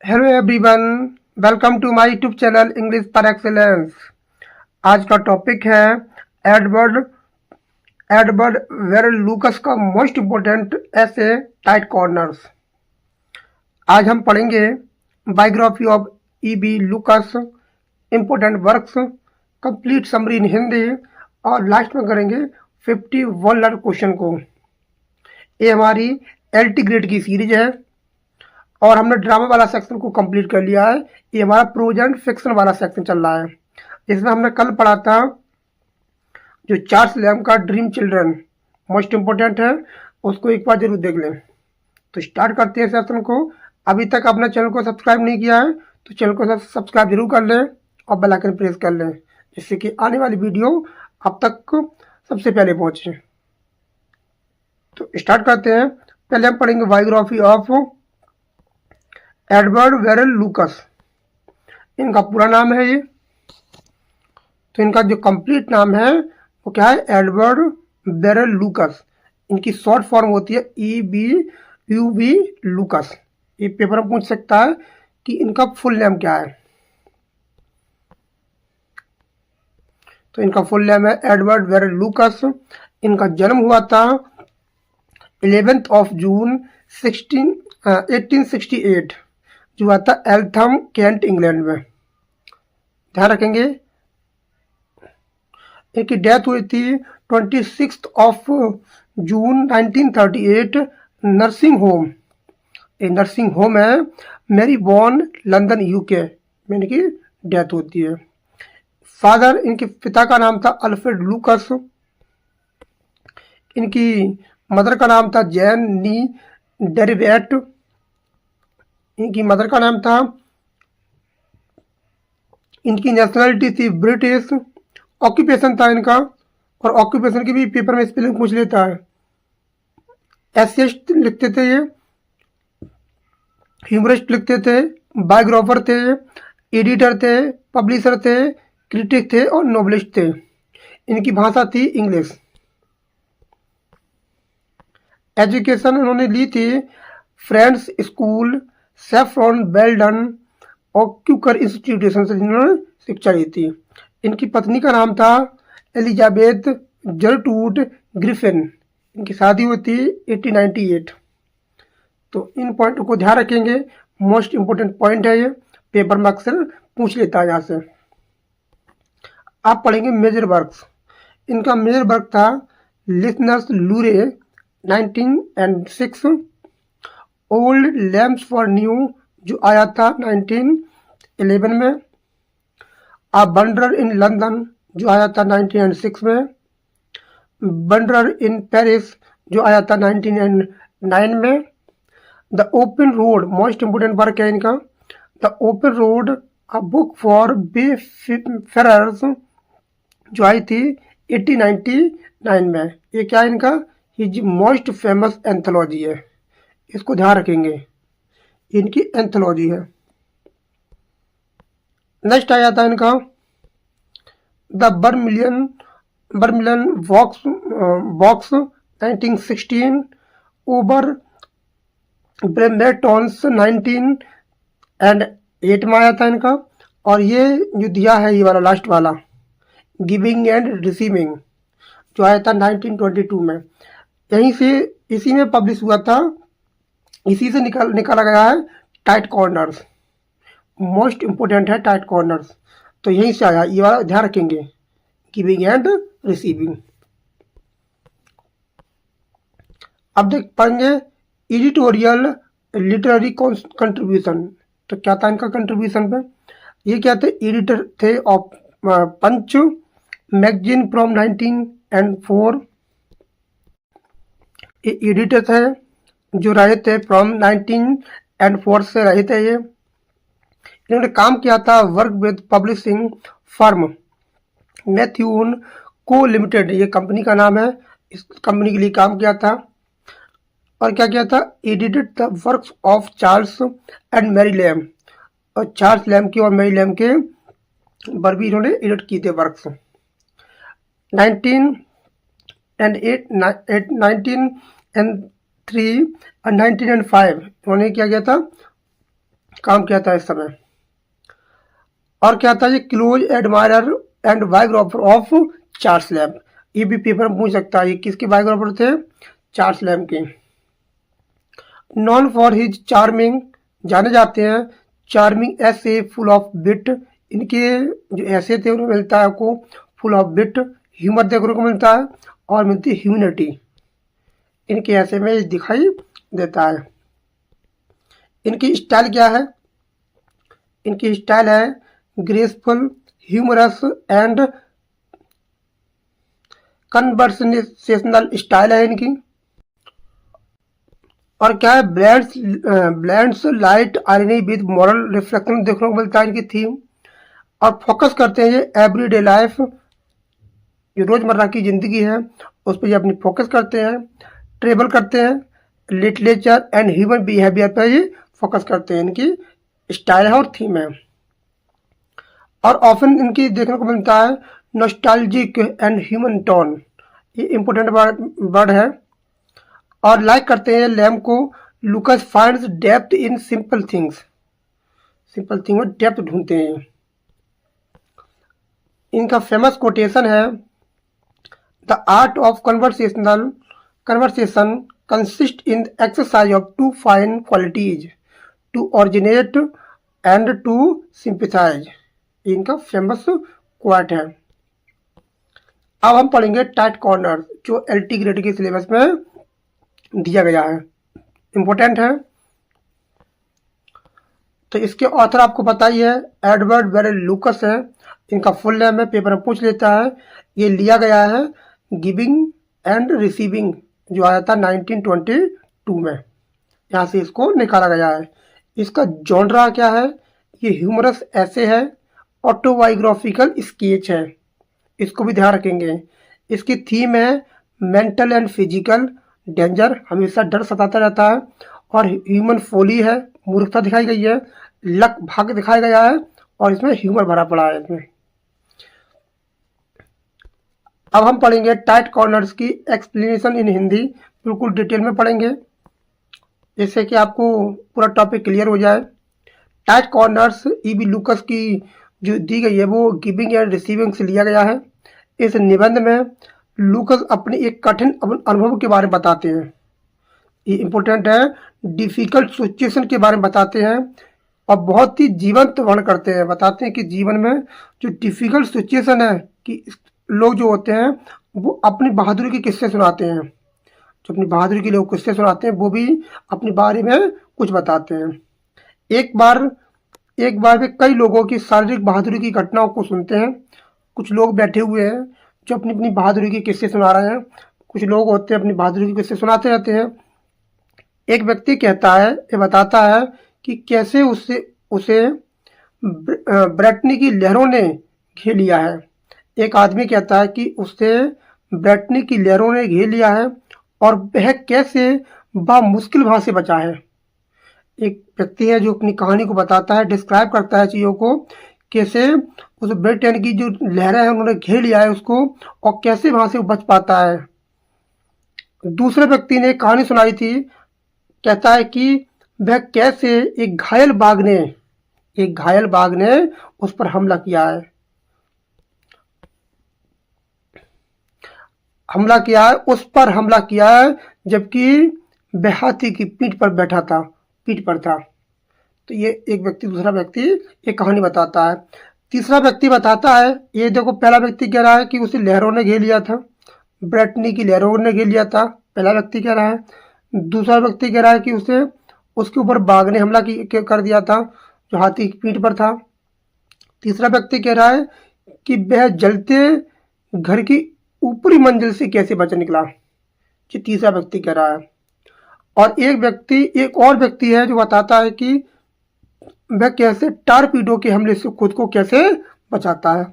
Hello everyone, welcome to my YouTube channel English par excellence. आज का topic है Edward Edward Verrall Lucas का most important essay tight corners. आज हम पढ़ेंगे biography of E B. Lucas, important works, complete summary in Hindi और last में करेंगे 51 लर्न क्वेश्चन को। ये हमारी LT ग्रेड की सीरीज है और हमने ड्रामा वाला सेक्शन को कंप्लीट कर लिया है। ये हमारा प्रोज एंड फिक्शन वाला सेक्शन चल रहा है। इसमें हमने कल पढ़ा था जो चार्ल्स लैम्ब का ड्रीम चिल्ड्रन, मोस्ट इम्पोर्टेंट है, उसको एक बार जरूर देख लें। तो स्टार्ट करते हैं सेक्शन को। अभी तक अपने चैनल को सब्सक्राइब नहीं किया है तो चैनल को सब्सक्राइब जरूर कर लें और बेल आइकन प्रेस कर लें, जिससे कि आने वाली वीडियो अब तक सबसे पहले पहुंचे। तो स्टार्ट करते हैं। पहले हम पढ़ेंगे बायोग्राफी ऑफ एडवर्ड वेरल लूकस। इनका पूरा नाम है ये, तो इनका जो कंप्लीट नाम है वो क्या है, एडवर्ड वेरल लूकस। इनकी शॉर्ट फॉर्म होती है E.B. लूकस। ये पेपर में पूछ सकता है कि इनका फुल नेम क्या है। तो इनका फुल नेम है एडवर्ड वेरल लूकस। इनका जन्म हुआ था 11 जून 1868, जो हुआ था एल्थम, कैंट, इंग्लैंड में। ध्यान रखेंगे। इनकी डेथ हुई थी 26 जून 1938 नर्सिंग होम। ये नर्सिंग होम है मेरीबॉर्न, लंदन, UK में इनकी डेथ होती है। फादर, इनके पिता का नाम था अल्फ्रेड लूकस। इनकी मदर का नाम था जैन नी डेरिवेट। इनकी मदर का नाम था, इनकी नेशनलिटी थी ब्रिटिश। ऑक्यूपेशन था इनका, और ऑक्यूपेशन की भी पेपर में स्पेलिंग पूछ लेता है। एसेस्ट लिखते थे ये, ह्यूमरिस्ट लिखते थे, बायोग्राफर थे, एडिटर थे, पब्लिशर थे, क्रिटिक थे और नोवेलिस्ट थे। इनकी भाषा थी इंग्लिश। एजुकेशन उन्होंने ली थी फ्रेंड्स स्कूल, सेफ्रॉन बेल्डन और क्यूकर इंस्टीट्यूशन से इन्होंने शिक्षा ली थी। इनकी पत्नी का नाम था एलिजाबेथ जर्टूड ग्रिफिन। इनकी शादी हुई थी 1898। तो इन पॉइंट को ध्यान रखेंगे, मोस्ट इम्पोर्टेंट पॉइंट है ये, पेपर में अक्सर पूछ लेता है यहाँ से। आप पढ़ेंगे मेजर वर्क्स। इनका मेजर वर्क था listeners lure 1906, old lamps for new जो आया था 1911 में, अ वंडर इन लंदन जो आया था 1906 में, वंडर इन पेरिस जो आया था 1909 में, the open road, most important work है इनका, the open road a book for wayfarers जो आई थी 1899 में। ये क्या है इनका, ये मोस्ट फेमस एंथोलॉजी है, इसको ध्यान रखेंगे, इनकी एंथोलॉजी है। नेक्स्ट आया था इनका द बर्मिलियन बॉक्स 1916, ओबर ब्रेमेटॉन्स 1908 में आया था इनका। और ये जो दिया है ये वाला लास्ट वाला, गिविंग एंड रिसीविंग जो आया था 1922 में। यहीं से, इसी में पब्लिश हुआ था, इसी से निकाला गया है टाइट कॉर्नर्स। मोस्ट इम्पोर्टेंट है टाइट कॉर्नर्स, तो यहीं से आया, ये वाला ध्यान रखेंगे, गिविंग एंड रिसीविंग। अब देख पाएंगे एडिटोरियल लिटरेरी कंट्रीब्यूशन। तो क्या था इनका कंट्रीब्यूशन पे, ये क्या थे, एडिटर थे ऑफ पंच मैगजीन फ्रॉम 1904। ये एडिटर थे जो रहे थे फ्रॉम 1904 से रहे थे। ये इन्होंने काम किया था वर्क विद पब्लिशिंग फर्म मैथ्यून को लिमिटेड, ये कंपनी का नाम है, इस कंपनी के लिए काम किया था। और क्या किया था, edited the works of Charles and Mary Lamb, और चार्ल्स लैम्ब के और मैरी लैम्ब के पर भी इन्होंने एडिट किए थे वर्क्स। 1903 और 1905 इन्होंने क्या किया था, काम किया था इस समय। और क्या था, ये close admirer and biographer of Charles lamb. ये भी पेपर में पूछ सकता है, ये किसके बायोग्राफर थे? चार्ल्स लैम्ब के। नॉन फॉर हिज चार्मिंग, जाने जाते हैं चार्मिंग ऐसे फुल ऑफ बिट। इनके जो ऐसे थे उन्हें मिलता है आपको फुल ऑफ बिट, ह्यूमर देखने को मिलता है और मिलती है ह्यूमिनिटी। इनके ऐसे में दिखाई देता है। इनकी स्टाइल क्या है? इनकी स्टाइल है graceful, humorous and conversational style है इनकी। और क्या है, blends light irony with moral reflection देखने को मिलता है इनकी थीम। और फोकस करते हैं ये एवरीडे लाइफ, जो रोजमर्रा की जिंदगी है उस पर ये अपनी फोकस करते हैं। ट्रेवल करते हैं, लिटरेचर एंड ह्यूमन बिहेवियर पर ये फोकस करते हैं। इनकी स्टाइल है और थीम है। और ऑफन इनकी देखने को मिलता है नॉस्टैल्जिक एंड ह्यूमन टोन, ये इंपॉर्टेंट वर्ड है। और लाइक करते हैं लैम्ब को, Lucas finds depth in simple things, simple thing में डेप्थ ढूंढते हैं। इनका फेमस कोटेशन है the art of conversation consist in exercise of two fine qualities, to originate and to sympathize. इनका फेमस क्वाट है। अब हम पढ़ेंगे टाइट कॉर्नर, जो एलटी ग्रेड के सिलेबस में दिया गया है, इंपॉर्टेंट है। तो इसके ऑथर आपको पता ही है, एडवर्ड वेरेल लूकस है। इनका फुल नेम है, पेपर में पूछ लेता है। ये लिया गया है गिविंग एंड रिसीविंग, जो आया था 1922 में, यहाँ से इसको निकाला गया है। इसका जॉनरा क्या है? ये ह्यूमरस ऐसे है, ऑटोबायोग्राफिकल स्केच है, इसको भी ध्यान रखेंगे। इसकी थीम है मेंटल एंड फिजिकल डेंजर, हमेशा डर सताता रहता है। और ह्यूमन फोली है, मूर्खता दिखाई गई है। लक, भाग्य दिखाया गया है और इसमें ह्यूमर भरा पड़ा है इसमें। अब हम पढ़ेंगे टाइट कॉर्नर्स की एक्सप्लेनेशन इन हिंदी, बिल्कुल डिटेल में पढ़ेंगे जिससे कि आपको पूरा टॉपिक क्लियर हो जाए। टाइट कॉर्नर्स ईबी लूकस की जो दी गई है वो गिविंग एंड रिसीविंग से लिया गया है। इस निबंध में लूकस अपने एक कठिन अनुभव के बारे में बताते हैं, ये इंपॉर्टेंट है। डिफिकल्ट सिचुएशन के बारे में बताते हैं और बहुत ही जीवंत वर्णन करते हैं। बताते हैं कि जीवन में जो डिफिकल्ट सिचुएशन है कि लोग जो होते हैं वो अपनी बहादुरी के किस्से सुनाते हैं, जो अपनी बहादुरी के लोग किस्से सुनाते हैं वो भी अपने बारे में कुछ बताते हैं। एक बार वे कई लोगों की शारीरिक बहादुरी की घटनाओं को सुनते हैं। कुछ लोग बैठे हुए हैं जो अपनी अपनी बहादुरी के किस्से सुना रहे हैं। कुछ लोग होते हैं अपनी बहादुरी के किस्से सुनाते रहते हैं। एक व्यक्ति कहता है, ये बताता है कि कैसे उसे ब्रिटनी की लहरों ने घेर लिया है। एक आदमी कहता है कि उसे ब्रिटनी की लहरों ने घेर लिया है और वह कैसे मुश्किल वहां से बचा है। एक व्यक्ति है जो अपनी कहानी को बताता है, डिस्क्राइब करता है चीज़ों को, कैसे उस ब्रिटेन की जो लहरें हैं उन्होंने घेर लिया है उसको और कैसे वहां से वो बच पाता है। दूसरे व्यक्ति ने कहानी सुनाई थी, कहता है कि वह कैसे एक घायल बाघ ने उस पर हमला किया है, उस पर हमला किया है जबकि वह हाथी की पीठ पर था। तो ये एक व्यक्ति, दूसरा व्यक्ति एक कहानी बताता है। तीसरा व्यक्ति बताता है, ये देखो, पहला व्यक्ति कह रहा है कि उसे लहरों ने घेर लिया था, ब्रिटनी की लहरों ने घेर लिया था, पहला व्यक्ति कह रहा है। दूसरा व्यक्ति कह रहा है कि उसके ऊपर बाघ ने हमला कर दिया था जो हाथी की पीठ पर था। तीसरा व्यक्ति कह रहा है कि वह जलते घर की ऊपरी मंजिल से कैसे बच निकला, ये तीसरा व्यक्ति कह रहा है। और एक और व्यक्ति है जो बताता है कि वह कैसे टारपीडो के हमले से खुद को कैसे बचाता है।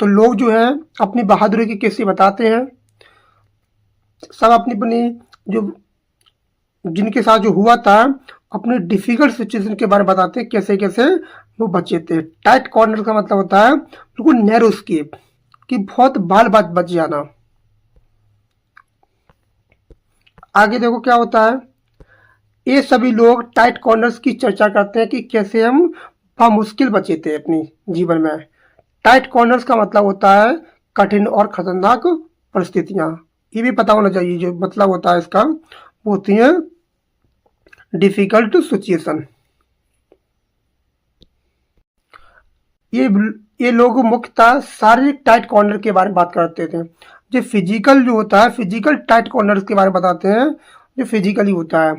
तो लोग जो है अपनी बहादुरी की किस्से बताते हैं, सब अपनी अपनी जो जिनके साथ जो हुआ था अपने डिफिकल्ट सिचुएशन के बारे में बताते हैं, कैसे कैसे वो बचे थे। टाइट कॉर्नर का मतलब होता है बिल्कुल नैरो स्केप, कि बहुत बाल बच जाना। आगे देखो क्या होता है, ये सभी लोग टाइट कॉर्नर्स की चर्चा करते हैं कि कैसे हम बामुश्किल बचे थे अपनी जीवन में। टाइट कॉर्नर्स का मतलब होता है कठिन और खतरनाक परिस्थितियां। ये भी पता होना चाहिए जो मतलब होता है इसका, वो होती है डिफिकल्ट सिचुएशन। ये ये लोग मुख्यतः शारीरिक टाइट कॉर्नर के बारे में बात करते थे। जो फिजिकल जो होता है, फिजिकल टाइट कॉर्नर्स के बारे में बताते हैं, जो फिजिकली होता है।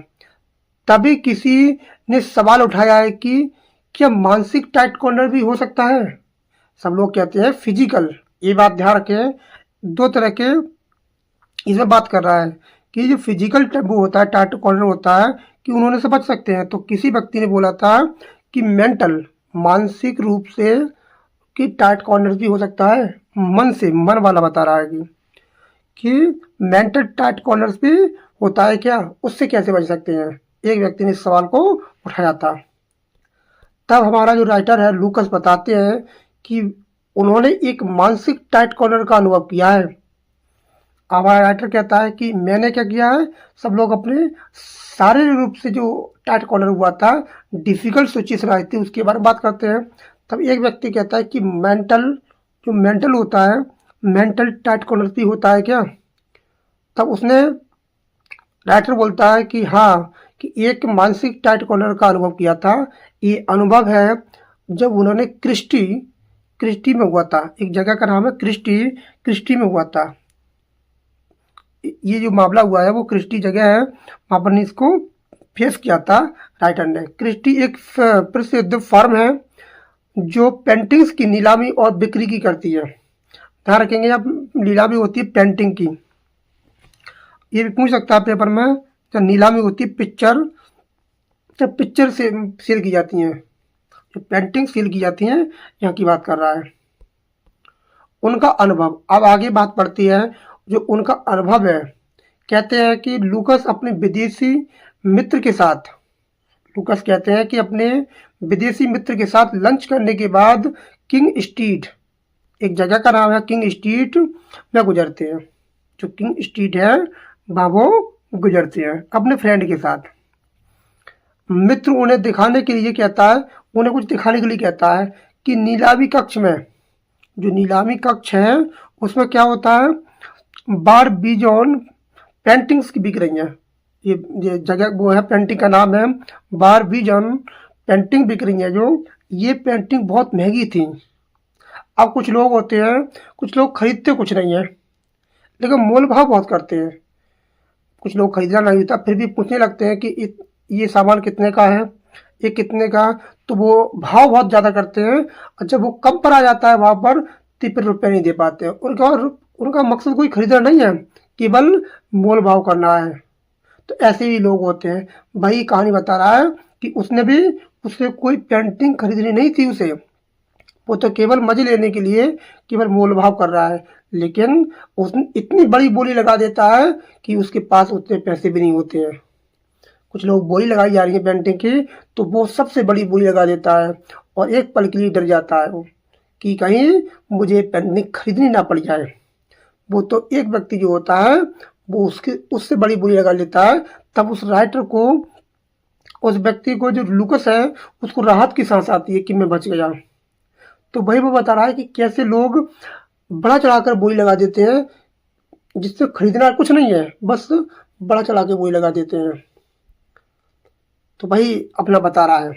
तभी किसी ने सवाल उठाया है कि क्या मानसिक टाइट कॉर्नर भी हो सकता है। सब लोग कहते हैं फिजिकल। ये बात ध्यान रखें, दो तरह के इसमें बात कर रहा है कि जो फिजिकल वो होता है टाइट कॉर्नर होता है कि उन्होंने से बच सकते हैं। तो किसी व्यक्ति ने बोला था कि मेंटल, मानसिक रूप से कि टाइट कॉर्नर भी हो सकता है। मन से, मन वाला बता रहा है कि मेंटल टाइट कॉर्नर्स भी होता है क्या, उससे कैसे बच सकते हैं। एक व्यक्ति ने इस सवाल को उठाया था। तब हमारा जो राइटर है लूकस बताते हैं कि उन्होंने एक मानसिक टाइट कॉर्नर का अनुभव किया है। हमारा राइटर कहता है कि मैंने क्या किया है, सब लोग अपने शारीरिक रूप से जो टाइट कॉर्नर हुआ था, डिफिकल्ट सिचुएशन आई थी, उसके बारे में बात करते हैं। तब एक व्यक्ति कहता है कि मेंटल, जो मेंटल होता है, मेंटल टाइट कॉर्नर भी होता है क्या। तब उसने राइटर बोलता है कि हाँ, कि एक मानसिक टाइट कॉर्नर का अनुभव किया था। ये अनुभव है जब उन्होंने क्रिस्टी क्रिस्टी में हुआ था। एक जगह का नाम है क्रिस्टी, क्रिस्टी में हुआ था। ये जो मामला हुआ है वो क्रिस्टी जगह है, वहाँ पर ने इसको फेस किया था राइटर ने। क्रिस्टी एक प्रसिद्ध फर्म है जो पेंटिंग्स की नीलामी और बिक्री की करती है। ध्यान रखेंगे, यहाँ नीलामी होती है पेंटिंग की। ये भी पूछ सकता है पेपर में, जब नीलामी होती है पिक्चर, जब पिक्चर से सेल की जाती हैं, जो पेंटिंग सेल की जाती हैं, यहाँ की बात कर रहा है। उनका अनुभव, अब आगे बात पड़ती है जो उनका अनुभव है। कहते हैं कि लूकस अपने विदेशी मित्र के साथ, लूकस कहते हैं कि अपने विदेशी मित्र के साथ लंच करने के बाद किंग स्ट्रीट, एक जगह का नाम है किंग स्ट्रीट में गुजरते हैं। जो किंग स्ट्रीट है वहाँ वो गुजरते हैं अपने फ्रेंड के साथ। मित्र उन्हें दिखाने के लिए कहता है, उन्हें कुछ दिखाने के लिए कहता है कि नीलामी कक्ष में, जो नीलामी कक्ष है उसमें क्या होता है, बार बीजॉन पेंटिंग्स की बिक रही हैं। ये जगह वो है, पेंटिंग का नाम है बार बीजॉन, पेंटिंग बिक रही है। जो ये पेंटिंग बहुत महंगी थी। अब कुछ लोग होते हैं, कुछ लोग खरीदते कुछ नहीं है, लेकिन मोल भाव बहुत करते हैं। कुछ लोग खरीदना नहीं होता फिर भी पूछने लगते हैं कि ये सामान कितने का है, ये कितने का, तो वो भाव बहुत ज़्यादा करते हैं। और जब वो कम पर आ जाता है वहाँ पर तो फिर रुपये नहीं दे पाते हैं। उनका मकसद कोई खरीदना नहीं है, केवल मोल भाव करना है। तो ऐसे भी लोग होते हैं। भाई कहानी बता रहा है कि उसने भी, उससे कोई पेंटिंग खरीदनी नहीं थी उसे, वो तो केवल मजे लेने के लिए केवल मोल भाव कर रहा है। लेकिन उसने इतनी बड़ी बोली लगा देता है कि उसके पास उतने पैसे भी नहीं होते हैं। कुछ लोग बोली लगाई जा रही है पेंटिंग की, तो वो सबसे बड़ी बोली लगा देता है और एक पल के लिए डर जाता है वो कि कहीं मुझे पेंटिंग खरीदनी ना पड़ जाए। वो तो एक व्यक्ति जो होता है वो उससे बड़ी बोली लगा लेता है। तब उस राइटर को, उस व्यक्ति को, जो लूकस है, उसको राहत की सांस आती है कि मैं बच गया। तो वही वो बता रहा है कि कैसे लोग बड़ा चढ़ाकर बोली लगा देते हैं, जिससे खरीदना कुछ नहीं है, बस बड़ा चढ़ा के बोली लगा देते हैं। तो भाई अपना बता रहा है,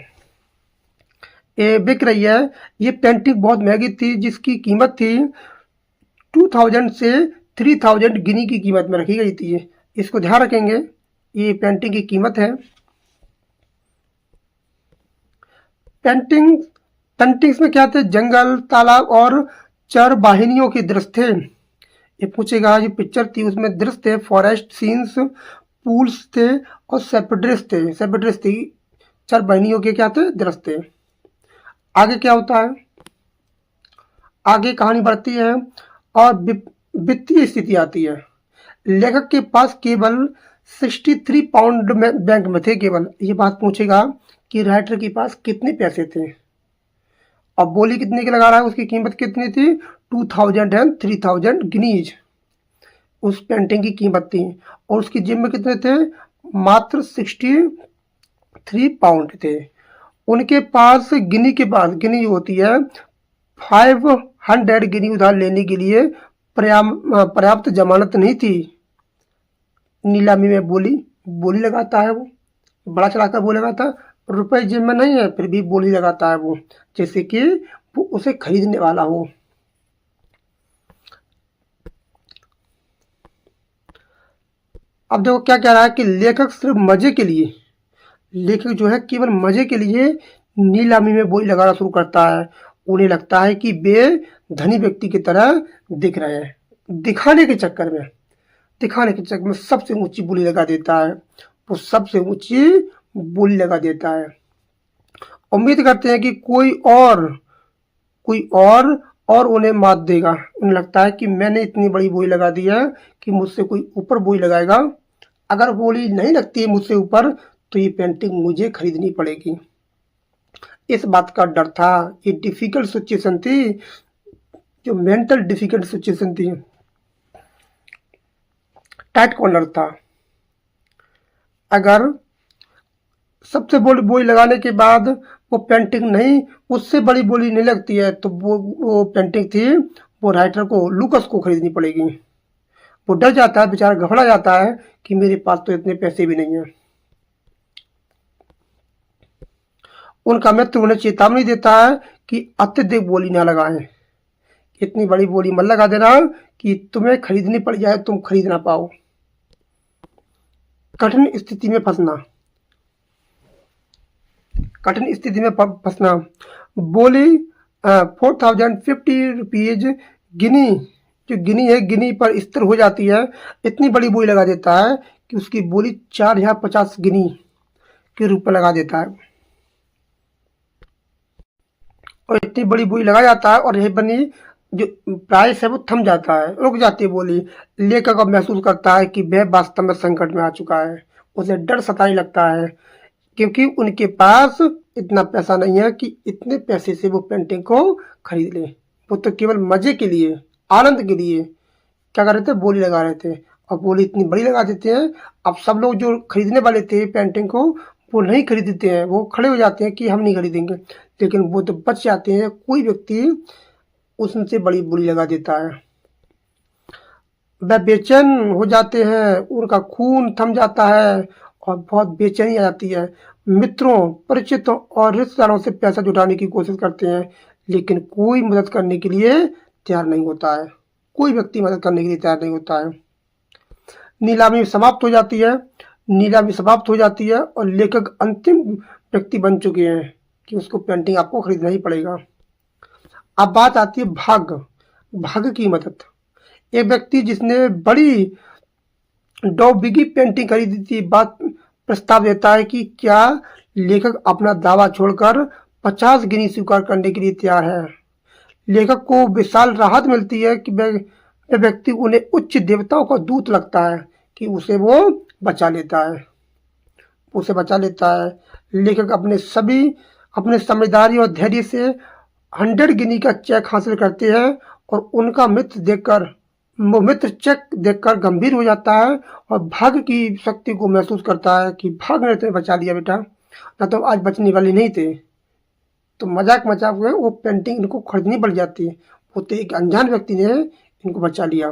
ये बिक रही है। ये पेंटिंग बहुत महंगी थी, जिसकी कीमत थी 2000 से 3000 गिनी की कीमत में रखी गई थी। इसको ध्यान रखेंगे, ये पेंटिंग की कीमत है। पेंटिंग्स में क्या थे, जंगल, तालाब और चर वाहिनियों के दृश्य थे। ये पूछेगा, जो पिक्चर थी उसमें दृश्य थे, फॉरेस्ट सीन्स, पूल्स थे और सेपड्रिस थी। चर वाहिनियों के क्या थे, दृश्य थे। आगे क्या होता है, आगे कहानी बढ़ती है और वित्तीय स्थिति आती है। लेखक के पास केवल 63 पाउंड में बैंक में थे केवल। ये बात पूछेगा कि राइटर के पास कितने पैसे थे। अब बोली कितने की लगा रहा है, उसकी कीमत कितनी थी, 2000 एंड 3000 गिनीज उस पेंटिंग की कीमत थी। और उसकी जेब में कितने थे, मात्र 3 पाउंड थे। उनके पास गिनी होती है 500 गिनी उधार लेने के लिए पर्याप्त जमानत नहीं थी। नीलामी में बोली लगाता है वो, बड़ा चढ़ाकर बोल लगाता, रुपए जेब में नहीं है फिर भी बोली लगाता है वो, जैसे कि वो उसे खरीदने वाला हो। अब देखो क्या कह रहा है कि लेखक सिर्फ मजे के लिए, लेखक जो है केवल मजे के लिए नीलामी में बोली लगाना शुरू करता है। उन्हें लगता है कि वे धनी व्यक्ति की तरह दिख रहे हैं, दिखाने के चक्कर में सबसे ऊंची बोली लगा देता है। वो सबसे ऊंची बोली लगा देता है। उम्मीद करते हैं कि कोई और उन्हें मात देगा। उन्हें लगता है कि मैंने इतनी बड़ी बोली लगा दी है कि मुझसे कोई ऊपर बोली लगाएगा। अगर बोली नहीं लगती है मुझसे ऊपर तो ये पेंटिंग मुझे खरीदनी पड़ेगी। इस बात का डर था। ये डिफिकल्ट सिचुएशन थी, जो मेंटल डिफिकल्ट सिचुएशन थी, टाइट कॉर्नर था। अगर सबसे बड़ी बोली लगाने के बाद वो पेंटिंग नहीं, उससे बड़ी बोली नहीं लगती है तो वो पेंटिंग थी वो राइटर को, लूकस को खरीदनी पड़ेगी। वो डर जाता है, बेचारा घबरा जाता है कि मेरे पास तो इतने पैसे भी नहीं है। उनका मित्र उन्हें चेतावनी देता है कि अत्यधिक बोली ना लगाएं, इतनी बड़ी बोली मत लगा देना कि तुम्हें खरीदनी पड़ जाए, तुम खरीद ना पाओ। कठिन स्थिति में फंसना। बोली 4050 रुपीज गिनी पर स्थिर हो जाती है। इतनी बड़ी बोली लगा देता है कि उसकी बोली 4050 गिनी के रूप में लगा देता है, और इतनी बड़ी बोली लगा जाता है और यही बनी जो प्राइस है वो थम जाता है, रुक जाती है बोली। लेखक अब महसूस करता है कि वह वास्तव में संकट में आ चुका है। उसे डर सताने लगता है क्योंकि उनके पास इतना पैसा नहीं है कि इतने पैसे से वो पेंटिंग को खरीद ले। वो तो केवल मजे के लिए, आनंद के लिए क्या कर रहे थे, बोली लगा रहे थे, और बोली इतनी बड़ी लगा देते हैं। अब सब लोग जो खरीदने वाले थे पेंटिंग को वो नहीं खरीदते हैं, वो खड़े हो जाते हैं कि हम नहीं खरीदेंगे, लेकिन वो तो बच जाते हैं। कोई व्यक्ति उससे बड़ी बोली लगा देता है, वह बेचैन हो जाते हैं, उनका खून थम जाता है और बहुत बेचैनी आ जाती है। मित्रों, परिचितों और रिश्तेदारों से पैसा जुटाने की कोशिश करते हैं, लेकिन कोई मदद करने के लिए तैयार नहीं होता है। कोई व्यक्ति मदद करने के लिए तैयार नहीं होता है। नीलामी समाप्त हो जाती है और लेखक अंतिम व्यक्ति बन चुके हैं कि उसको पेंटिंग आपको खरीदना ही पड़ेगा। अब बात आती है भाग्य की मदद। एक व्यक्ति जिसने बड़ी डॉ बिगी पेंटिंग खरीदी थी, बात प्रस्ताव देता है कि क्या लेखक अपना दावा छोड़कर 50 गिनी स्वीकार करने के लिए तैयार है। लेखक को विशाल राहत मिलती है कि वह व्यक्ति उन्हें उच्च देवताओं का दूत लगता है कि उसे बचा लेता है। लेखक अपने समझदारी और धैर्य से 100 गिनी का चेक हासिल करते हैं और उनका मित्र चेक देखकर गंभीर हो जाता है और भाग्य की शक्ति को महसूस करता है कि भाग्य ने तुम्हें बचा लिया बेटा, ना तो आज बचने वाले नहीं थे। तो मजाक हुए वो पेंटिंग इनको खरीदनी पड़ जाती है। वो तो एक अनजान व्यक्ति ने इनको बचा लिया।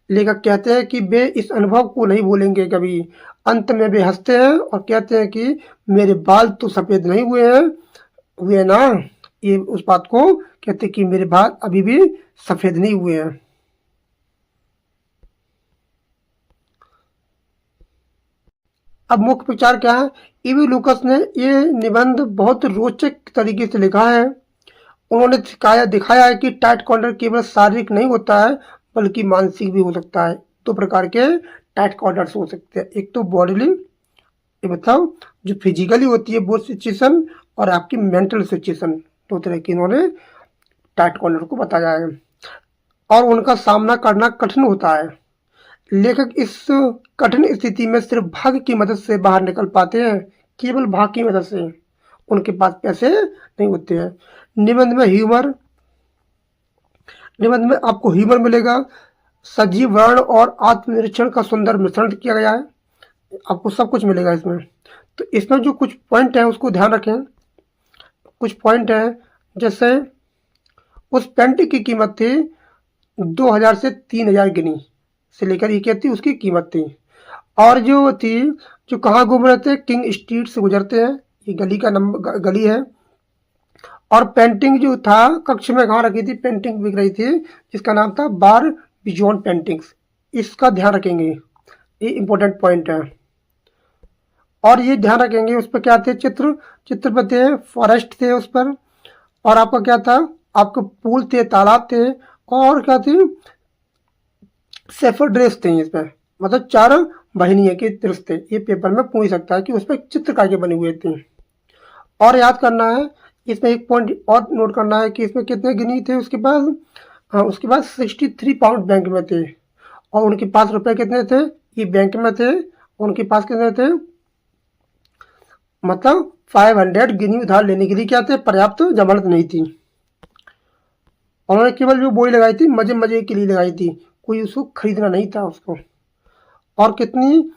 लेखक कहते हैं कि वे इस अनुभव को नहीं भूलेंगे कभी। अंत में वे हंसते हैं और कहते हैं कि मेरे बाल तो सफ़ेद नहीं हुए ना। ये उस बात को कहते हैं कि मेरे बाल अभी भी सफ़ेद नहीं हुए हैं। अब मुख्य विचार क्या है? ईवी लूकस ने ये निबंध बहुत रोचक तरीके से लिखा है। उन्होंने दिखाया है कि टाइट कॉर्नर केवल शारीरिक नहीं होता है बल्कि मानसिक भी हो सकता है। 2 प्रकार के टाइट कॉर्नर्स हो सकते हैं। एक तो बॉडीली, ये बताओ जो फिजिकली होती है वो सिचुएशन, और आपकी मेंटल सिचुएशन। 2 तरह की इन्होंने टाइट कॉर्नर को बताया है और उनका सामना करना कठिन होता है। लेखक इस कठिन स्थिति में सिर्फ भाग्य की मदद से बाहर निकल पाते हैं, केवल भाग्य की मदद से। उनके पास पैसे नहीं होते हैं। निबंध में आपको ह्यूमर मिलेगा, सजीव वर्ण और आत्मनिरीक्षण का सुंदर मिश्रण किया गया है। आपको सब कुछ मिलेगा इसमें। तो इसमें जो कुछ पॉइंट है उसको ध्यान रखें। कुछ पॉइंट है, जैसे उस पेंटिंग की कीमत थी 2000 से 3000 गिनी से लेकर, ये क्या थी उसकी कीमत थी। और जो थी, जो कहाँ घूम रहे थे, किंग स्ट्रीट से गुजरते हैं, ये गली का नंबर गली है। और पेंटिंग जो था कक्ष में कहाँ रखी थी, पेंटिंग बिक रही थी जिसका नाम था बार बिजॉन पेंटिंग्स। इसका ध्यान रखेंगे, ये इंपॉर्टेंट पॉइंट है। और ये ध्यान रखेंगे उस पर क्या थे, चित्र पर थे, फॉरेस्ट थे उस पर, और आपका क्या था, आपके पूल थे, तालाब थे, और क्या थी, सेफर ड्रेस थे इसमें, मतलब 4 बहनियों के दृश्य थे। ये पेपर में पूछ सकता है कि उस पर चित्रकार के बने हुए थे। और याद करना है, इसमें एक पॉइंट और नोट करना है कि इसमें कितने गिनी थे उसके पास। हाँ, उसके पास 63 पाउंड बैंक में थे, और उनके पास रुपए कितने थे, ये बैंक में थे, उनके पास कितने थे, मतलब 500 गिनी उधार लेने के लिए क्या थे, पर्याप्त जमानत नहीं थी। उन्होंने केवल जो बोली लगाई थी मजे मजे के लिए लगाई थी, कोई उसको खरीदना नहीं था उसको। और कितनी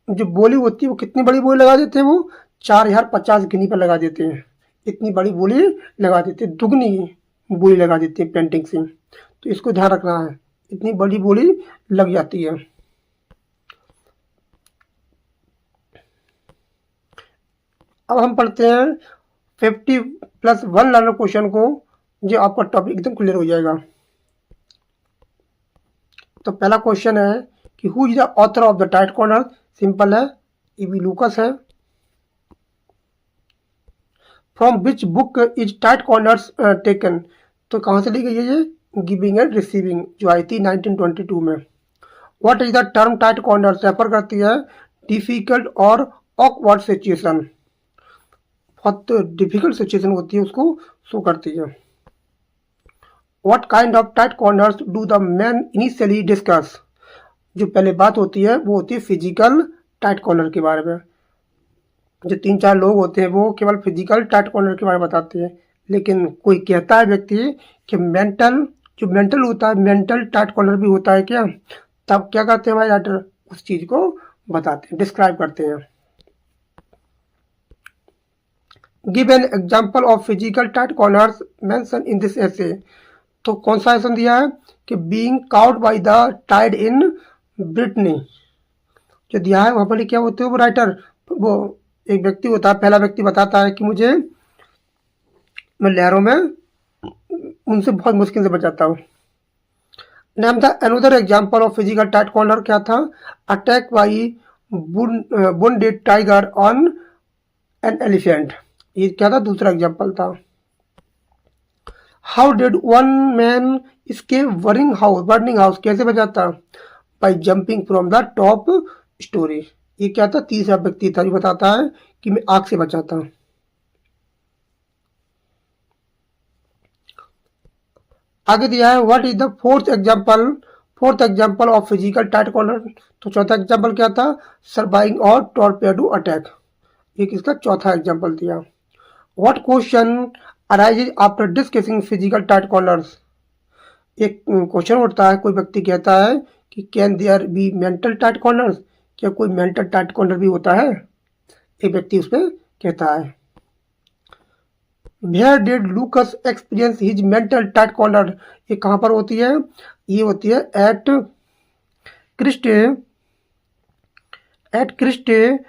जो बोली होती है वो कितनी बड़ी बोली लगा देते हैं, वो 4050 गिनी पर लगा देते हैं। इतनी बड़ी बोली लगा देते हैं, दुगनी बोली लगा देते हैं पेंटिंग से। तो इसको ध्यान रखना है, इतनी बड़ी बोली लग जाती है। अब हम पढ़ते हैं 50+1 लर्नर क्वेश्चन को, जो आपका टॉपिक एकदम क्लियर हो जाएगा। तो पहला क्वेश्चन है कि who is the author of the tight corner. Simple है, ईवी लूकस है। From which book is tight corners taken. तो कहाँ से ली गई है ये, गिविंग एंड रिसीविंग, जो आई थी 1922 में। What is the term tight corners, refer करती है डिफिकल्ट और ऑकवर्ड सिचुएशन, बहुत डिफिकल्ट सिचुएशन होती है उसको शो करती है। What kind of tight corners do the man initially discuss. जो पहले बात होती है वो होती है फिजिकल टाइट कॉर्नर के बारे में। जो 3-4 लोग होते हैं वो केवल फिजिकल टाइट कॉर्नर के बारे में बताते हैं, लेकिन कोई कहता है व्यक्ति कि जो मेंटल होता है, मेंटल टाइट कॉर्नर भी होता है क्या, तब क्या करते हैं हमारे राइटर, उस चीज को बताते हैं, डिस्क्राइब करते हैं। Give an example of physical tight corners mention in this essay. तो कौन सा एसन दिया है कि being cowed by the tide in Brittany, जो दिया है वहां पर क्या होते हैं वो राइटर, वो एक व्यक्ति होता है, पहला व्यक्ति बताता है कि मैं लहरों में उनसे बहुत मुश्किल से बचाता हूँ। नाम था another example of physical tight corner, क्या था, attack by wounded tiger on an elephant. ये क्या था, दूसरा एग्जाम्पल था। How did one man escape burning house, कैसे बचा था, by jumping from the top story. ये क्या था, तीसरा व्यक्ति था जो बताता है कि मैं आग से बचा था। आगे दिया है what is the fourth example of physical tight corner. तो चौथा एग्जाम्पल क्या था, सर्वाइविंग और टॉर्पेडो अटैक। ये किसका चौथा एग्जाम्पल दिया। What question arises after discussing physical tight corners. एक क्वेश्चन उठता है, कोई व्यक्ति कहता है कि can there be mental tight corners, क्या कोई मेंटल टाइट कॉर्नर भी होता है, एक व्यक्ति उसमें कहता है। Where did Lucas experience his mental tight corner. ये कहाँ पर होती है, ये होती है एट क्रिस्टे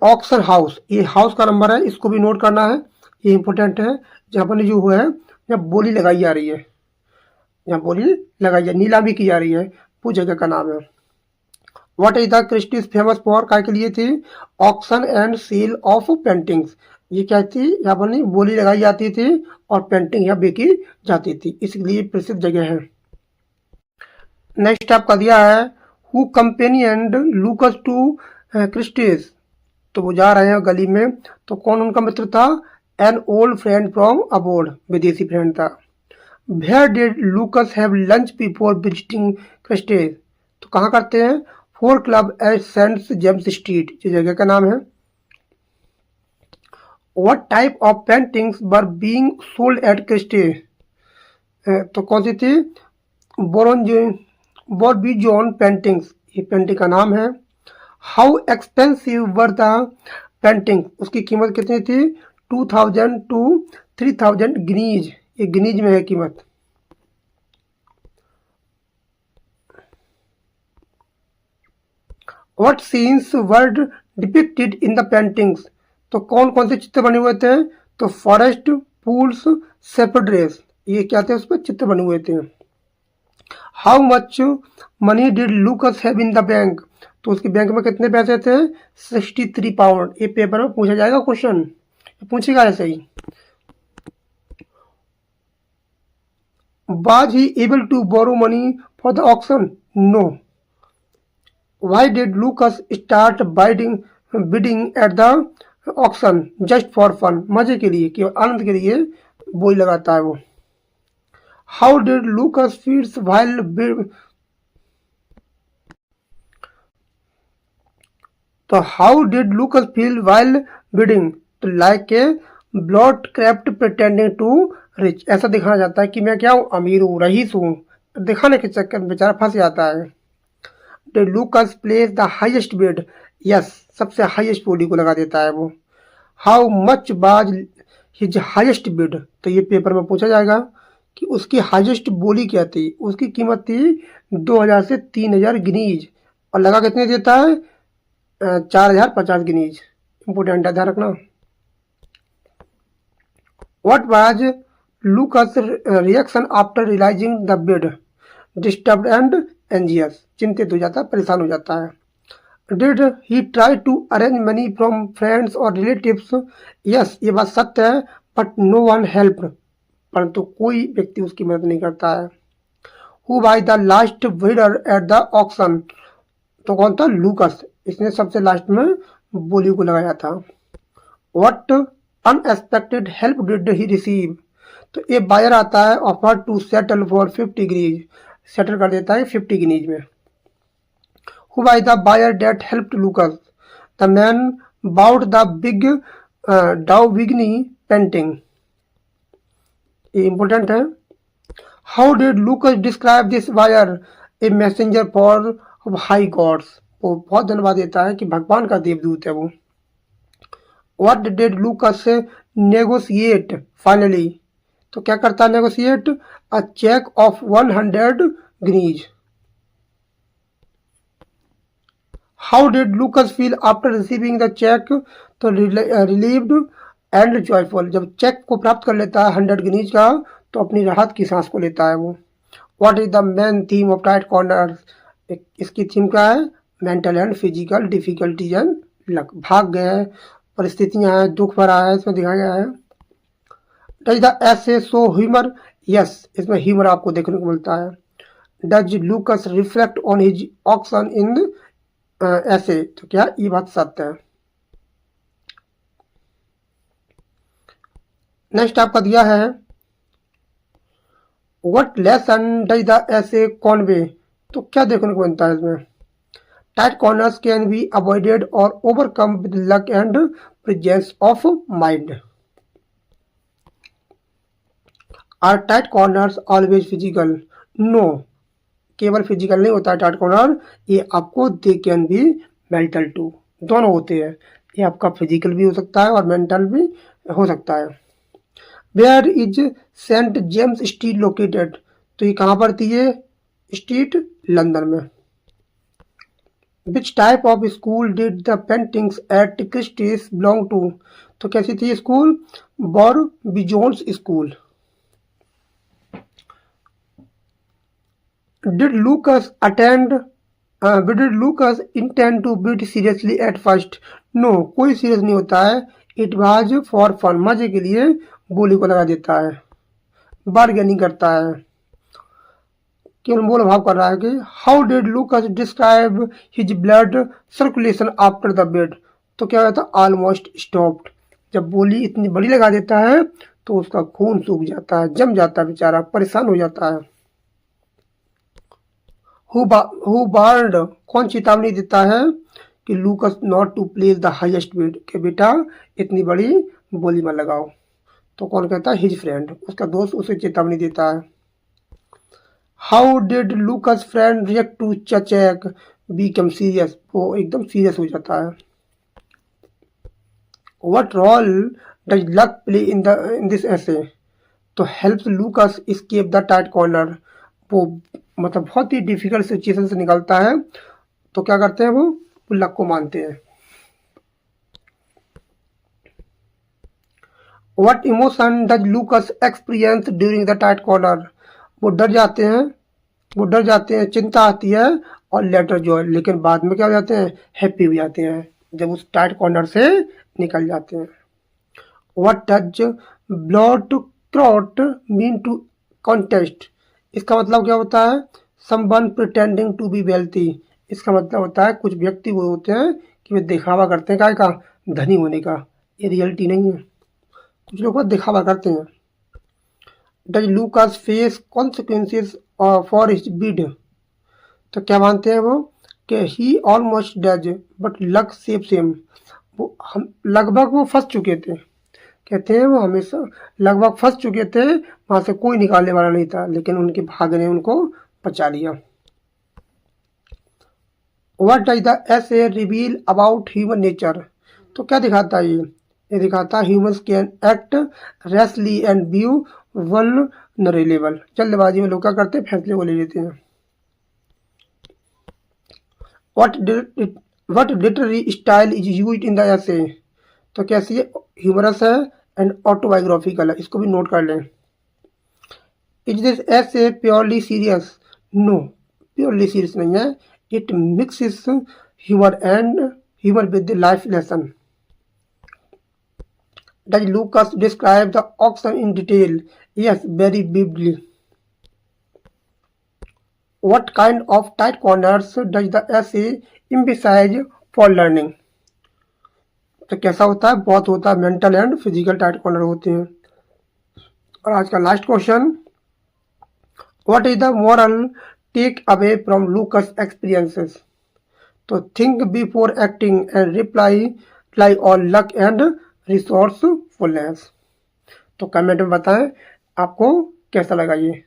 ऑक्सर हाउस। ये हाउस का नंबर है, इसको भी नोट करना है, ये इंपॉर्टेंट है। जहाँ पर जो हुआ है, जहाँ बोली लगाई जा रही है, जहाँ बोली लगाई जा, नीलामी की जा रही है, वो जगह का नाम है। What is the Christie famous for, काय के लिए थी, auction and sale of paintings. ये क्या थी, यहाँ पर नहीं बोली लगाई जाती थी और पेंटिंग यहाँ बेची जाती थी, इसलिए प्रसिद्ध जगह है। नेक्स्ट आपका दिया है who companion Lucas to Christie's. तो वो जा रहे हैं गली में, तो कौन उनका मित्र था, an old friend from abroad, विदेशी फ्रेंड था। Where did Lucas have lunch before visiting Christie's. तो कहाँ करते हैं, 4 club at Saint James Street, जो जगह का नाम है। What type of paintings were being sold at Christie's. तो कौन सी थी, बोरबीजोन पेंटिंग्स, ये पेंटिंग का नाम है। How expensive were the painting, उसकी कीमत कितनी थी? 2000 to 3000 गिनीज, ये गिनीज में है कीमत। What scenes were depicted in the paintings? तो कौन कौन से चित्र बने हुए थे? तो फॉरेस्ट, पूल्स, सेपर्ड रेस, ये क्या थे? उस पर चित्र बने हुए थे। How much money did Lucas have in the bank? तो उसके बैंक में कितने पैसे थे? 63 पाउंड। ये पेपर में पूछा जाएगा क्वेश्चन, पूछेगा ऐसे ही। Was he able to borrow money for the auction? No. Why did Lucas start bidding at the auction? Just for fun, मजे के लिए, केवल आनंद के लिए बोली लगाता है वो। How did Lucas feels while तो how did Lucas feel while bidding? तो like a blot crept pretending to rich, ऐसा दिखाना जाता है कि मैं क्या हूँ? अमीर हूँ, रईस हूँ, दिखाने के चक्कर में बेचारा फंस जाता है। Did लूकस place the highest bid? Yes, सबसे हाईएस्ट बोली को लगा देता है वो। हाउ मच बाज हिज हाईएस्ट बिड? तो ये पेपर में पूछा जाएगा कि उसकी हाईएस्ट बोली क्या थी। उसकी कीमत थी 2000 से 3000 गिनीज, और लगा कितने देता है? 4050 गिनीज। इंपोर्टेंट है, ध्यान रखना। What was Lucas reaction after realising the bid? Disturbed and anxious, चिंतित हो जाता है, परेशान हो जाता है। Did he try to arrange money from friends और रिलेटिव्स? यस, ये बात सत्य है, बट नो वन हेल्प, परंतु कोई व्यक्ति उसकी मदद नहीं करता है। Who was the last bidder at the auction? तो कौन था? लूकस, इसने सबसे लास्ट में बोली को लगाया था। What unexpected help did he receive? तो ये बायर आता है, offer to settle for 50 guineas, settle कर देता है 50 गिनीज में। Who was the buyer that helped Lucas? The man about the big Daubigny painting, ये इंपॉर्टेंट है। How did Lucas describe this buyer? A messenger for high gods, वो बहुत धन्यवाद देता है कि भगवान का देवदूत है वो। What did Lucas negotiate finally? तो क्या करता है negotiate? A cheque of 100 guineas. How did Lucas feel after receiving the cheque? तो रिलीव्ड एंड जॉयफुल, जब चेक को प्राप्त कर लेता है 100 गिनीज का, तो अपनी राहत की सांस को लेता है वो। What is the main theme of tight corners? इसकी थीम क्या है? Mental and physical difficulties and luck, भाग गए, परिस्थितियां हैं, दुख भरा है, इसमें दिखाया गया है। Does the essay show humour? Yes, इसमें ह्यूमर आपको देखने को मिलता है। Does Lucas reflect on his auction in essay? तो क्या ये बात सत्य है। नेक्स्ट आपका दिया है what lesson does the essay convey? तो क्या देखने को मिलता है इसमें? Tight corners can be avoided और overcome with luck and presence of mind. Are tight corners always physical? No, केवल फिजिकल नहीं होता है टाइट कॉर्नर, ये आपको they can be mental too, दोनों होते हैं। ये आपका फिजिकल भी हो सकता है और मेंटल भी हो सकता है। Where is saint James street located? तो ये कहाँ पर थी ये स्ट्रीट? लंदन में। Which type of school did the paintings at Christie's belong to? तो कैसी थी school? Barbizons school. Did Lucas intend to bid seriously at first? No, कोई सीरियस नहीं होता है। इट वाज फॉर फन, मजे के लिए बोली को लगा देता है, बार्गेनिंग करता है, केवल मोल भाव कर रहा है कि how did Lucas describe his blood circulation after the bid? तो क्या होता है? ऑलमोस्ट स्टॉप्ड, जब बोली इतनी बड़ी लगा देता है तो उसका खून सूख जाता है, जम जाता है, बेचारा परेशान हो जाता है। हु बार्ड, कौन चेतावनी देता है कि Lucas not to place the highest bid, कि बेटा इतनी बड़ी बोली मत लगाओ? तो कौन कहता है? हिज फ्रेंड, उसका दोस्त उसे चेतावनी देता है। How did Lucas friend react to cheque? Become serious, वो एकदम सीरियस हो जाता है। What role does luck play in this essay? तो helps Lucas escape the tight corner. वो मतलब बहुत ही डिफिकल्ट सिचुएशन से निकलता है, तो क्या करते हैं वो लक को मानते हैं। What emotion does Lucas experience during the tight corner? वो डर जाते हैं, चिंता आती है और लेटर जॉय, लेकिन बाद में क्या हो जाते हैं, हैप्पी हो जाते हैं जब उस टाइट कॉर्नर से निकल जाते हैं। What does blood clot mean to contest? इसका मतलब क्या होता है, someone pretending to be wealthy। इसका मतलब होता है कुछ व्यक्ति वो होते हैं कि वे दिखावा करते हैं, काय का, धनी होने का। ये रियलिटी नहीं है, कुछ लोग दिखावा करते हैं। Does Lucas face consequences for his bid? तो क्या मानते हैं वो कि he almost does but luck saves him. वो हम लगभग वो फंस चुके थे, कहते हैं वो हमेशा लगभग फंस चुके थे, वहां से कोई निकालने वाला नहीं था, लेकिन उनके भाग्य ने उनको बचा लिया। What does the essay reveal about human nature? तो क्या दिखाता है ये दिखाता है humans can act rashly and view vulnerable. जल्दबाजी में लोग क्या करते हैं, फैसले को ले लेते हैं। What literary style is used in the essay? तो कैसी है, ह्यूमरस है एंड ऑटोबायोग्राफिकल है, इसको भी नोट कर लें। Is this essay purely serious? No, purely serious नहीं है, it mixes humour with the life lesson. Does Lucas describe the auction in detail? Yes, very vividly. What kind of tight corners does the essay emphasize for learning? तो कैसा होता है, बहुत होता है, mental and physical tight corner होते हैं। और आज का last question, what is the moral take away from Lucas experiences? तो think before acting and reply on luck and resourcefulness. तो कमेंट में बताएं आपको कैसा लगा ये।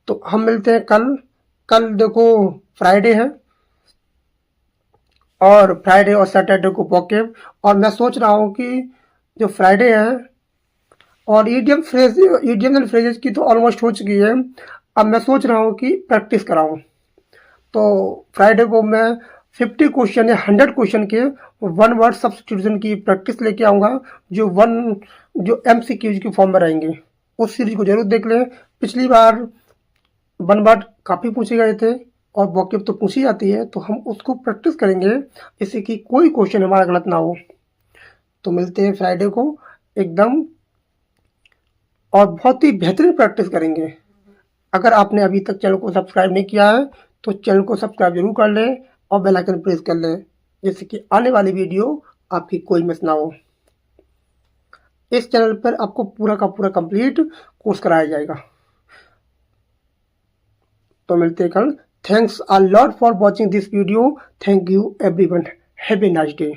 तो हम मिलते हैं कल देखो फ्राइडे है, और फ्राइडे और सैटरडे को पॉकेट, और मैं सोच रहा हूँ कि जो फ्राइडे है और ईडियम एंड फ्रेजेस की तो ऑलमोस्ट हो चुकी है, अब मैं सोच रहा हूँ कि प्रैक्टिस कराऊँ। तो फ्राइडे को मैं 50 क्वेश्चन या 100 क्वेश्चन के वन वर्ड सब्स्टिट्यूशन की प्रैक्टिस लेके आऊँगा, जो MCQs की फॉर्म में रहेंगे। उस सीरीज को जरूर देख लें। पिछली बार वन वर्ड काफ़ी पूछे गए थे और वॉकेब तो पूछी जाती है, तो हम उसको प्रैक्टिस करेंगे जिससे कि कोई क्वेश्चन हमारा गलत ना हो। तो मिलते हैं फ्राइडे को एकदम, और बहुत ही बेहतरीन प्रैक्टिस करेंगे। अगर आपने अभी तक चैनल को सब्सक्राइब नहीं किया है तो चैनल को सब्सक्राइब जरूर कर लें और बेल आइकन प्रेस कर लें, जिससे कि आने वाली वीडियो आपकी कोई मिस ना हो। इस चैनल पर आपको पूरा का पूरा कंप्लीट कोर्स कराया जाएगा। तो मिलते हैं कल। Thanks a lot for watching this video. Thank you everyone. Have a nice day.